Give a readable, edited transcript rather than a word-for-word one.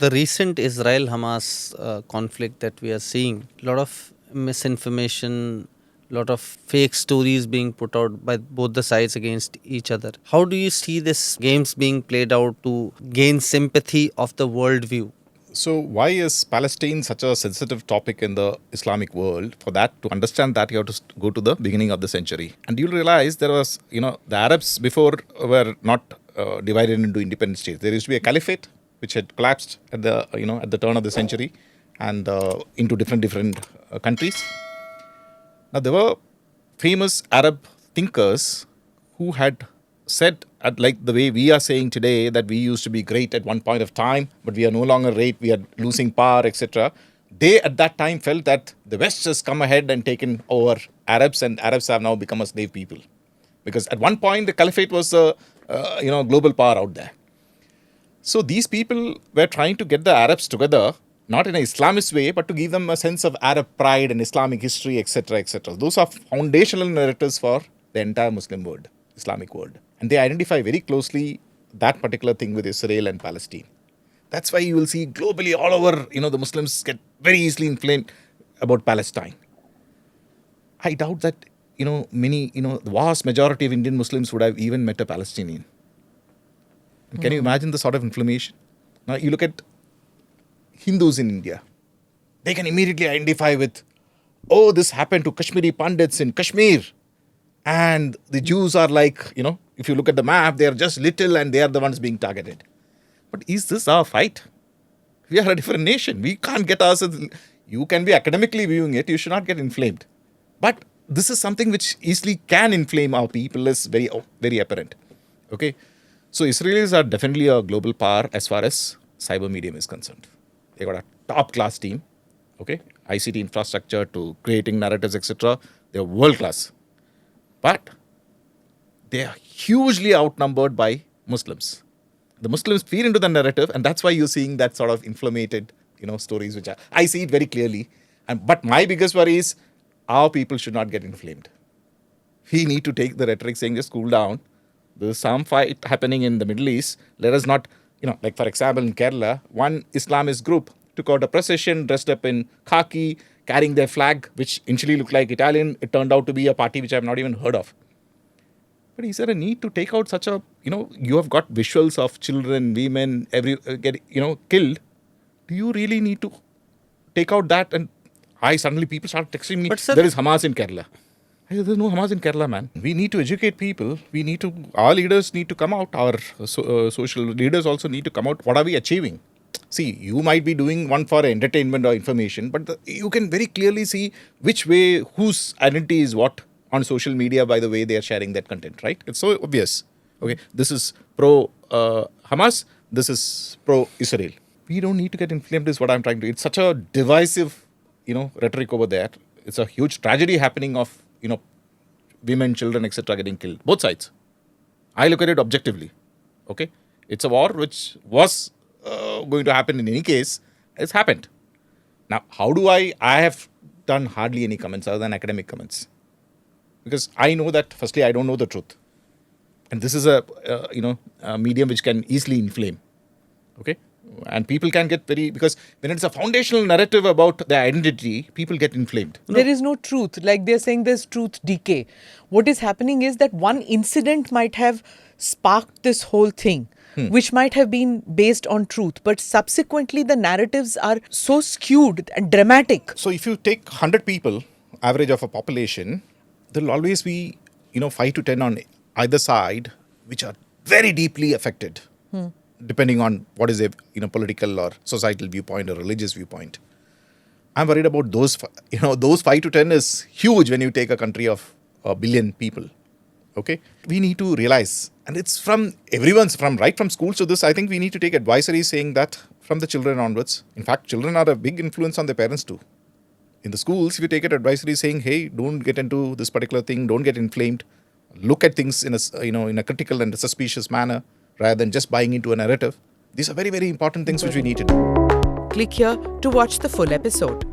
The recent Israel-Hamas conflict that we are seeing, a lot of misinformation, a lot of fake stories being put out by both the sides against each other. How do you see this games being played out to gain sympathy of the worldview? So why is Palestine such a sensitive topic in the Islamic world? For that, to understand that, you have to go to the beginning of the century. And you'll realize there was, the Arabs before were not divided into independent states. There used to be a caliphate, which had collapsed at the turn of the century and into different countries. Now, there were famous Arab thinkers who had said, like the way we are saying today, that we used to be great at one point of time, but we are no longer great, we are losing power, etc. They at that time felt that the West has come ahead and taken over Arabs, and Arabs have now become a slave people. Because at one point, the caliphate was a global power out there. So these people were trying to get the Arabs together, not in an Islamist way, but to give them a sense of Arab pride and Islamic history, etc., etc. Those are foundational narratives for the entire Muslim world, Islamic world. And they identify very closely that particular thing with Israel and Palestine. That's why you will see globally all over, the Muslims get very easily inflamed about Palestine. I doubt that, many, the vast majority of Indian Muslims would have even met a Palestinian. Can you imagine the sort of inflammation? Now, you look at Hindus in India. They can immediately identify with, this happened to Kashmiri Pandits in Kashmir. And the Jews are like, if you look at the map, they are just little and they are the ones being targeted. But is this our fight? We are a different nation. We can't get ourselves... You can be academically viewing it. You should not get inflamed. But this is something which easily can inflame our people, is very, very apparent. Okay? So Israelis are definitely a global power as far as cyber medium is concerned. They got a top-class team. Okay? ICT infrastructure to creating narratives, etc. They are world-class. But they are hugely outnumbered by Muslims. The Muslims feed into the narrative, and that's why you're seeing that sort of inflamed, stories, which I see it very clearly. But my biggest worry is our people should not get inflamed. We need to take the rhetoric saying, just cool down. There's some fight happening in the Middle East. Let us not, like for example, in Kerala, one Islamist group took out a procession dressed up in khaki, carrying their flag, which initially looked like Italian. It turned out to be a party which I have not even heard of. But is there a need to take out such a, you have got visuals of children, women, killed. Do you really need to take out that? And people start texting me, there is Hamas in Kerala. I said, there's no Hamas in Kerala, man. We need to educate people. Our leaders need to come out. Our social leaders also need to come out. What are we achieving? See, you might be doing one for entertainment or information, but you can very clearly see which way, whose identity is what on social media by the way they are sharing that content, right? It's so obvious. Okay, this is pro-Hamas, this is pro-Israel. We don't need to get inflamed is what I'm trying to do. It's such a divisive, rhetoric over there. It's a huge tragedy happening of, women, children, etc. getting killed. Both sides. I look at it objectively. Okay? It's a war which was going to happen in any case. It's happened. Now, how do I have done hardly any comments other than academic comments. Because I know that, firstly, I don't know the truth. And this is a medium which can easily inflame. Okay? And people can get because when it's a foundational narrative about their identity, people get inflamed. There is no truth. Like they're saying there's truth decay. What is happening is that one incident might have sparked this whole thing, which might have been based on truth. But subsequently, the narratives are so skewed and dramatic. So if you take 100 people, average of a population, there will always be, 5 to 10 on either side, which are very deeply affected. Depending on what is a political or societal viewpoint or religious viewpoint. I'm worried about those, those 5 to 10 is huge when you take a country of 1 billion people. Okay? We need to realize, and it's from everyone's, right from schools to this, I think we need to take advisories saying that from the children onwards. In fact, children are a big influence on their parents too. In the schools, if you take an advisory saying, hey, don't get into this particular thing, don't get inflamed, look at things in a critical and suspicious manner, rather than just buying into a narrative. These are very, very important things which we need to do. Click here to watch the full episode.